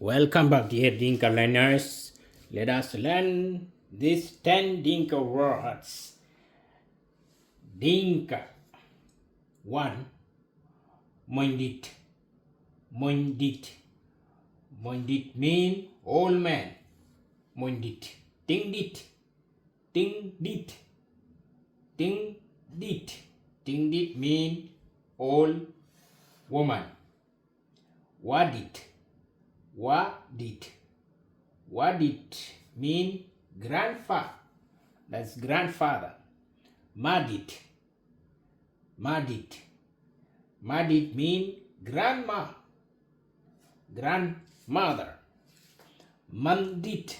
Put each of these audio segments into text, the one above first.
Welcome back, dear Dinka learners. Let us learn these 10 Dinka words. Dinka. 1. Mondit. Mondit. Mondit mean old man. Mondit. Tingdit. Tingdit. Tingdit. Tingdit mean old woman. Wadit. Wadit. Wadit mean grandfather. That's grandfather. Madit. Madit. Madit mean grandma. Grandmother. Mandit.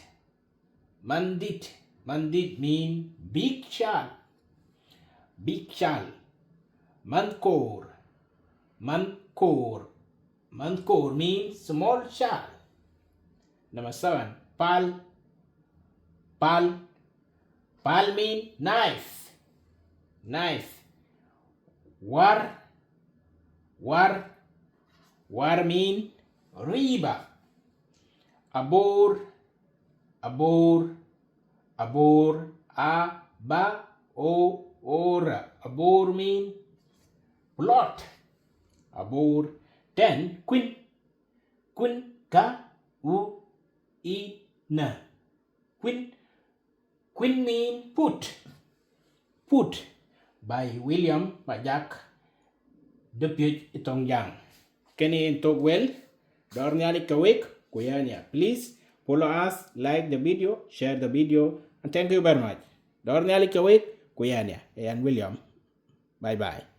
Mandit. Mandit mean big child. Big child. Mankor. Mankor. Mankor means small child. Number 7. Pal. Pal. Pal mean knife. Knife. War. War. War mean riba. Abor. Abor. Abor. Aba. O. Ora. Abor mean plot. Abor. 10. Queen. Queen. Ka. U. I. Na. Queen. Queen mean put. Put. By William Majak Deputy Itongyang. Kenny talk well. Dorniali Kawik. Kuyania. Please follow us, like the video, share the video, and thank you very much. Dorniali Kawik. Kuyania and William. Bye bye.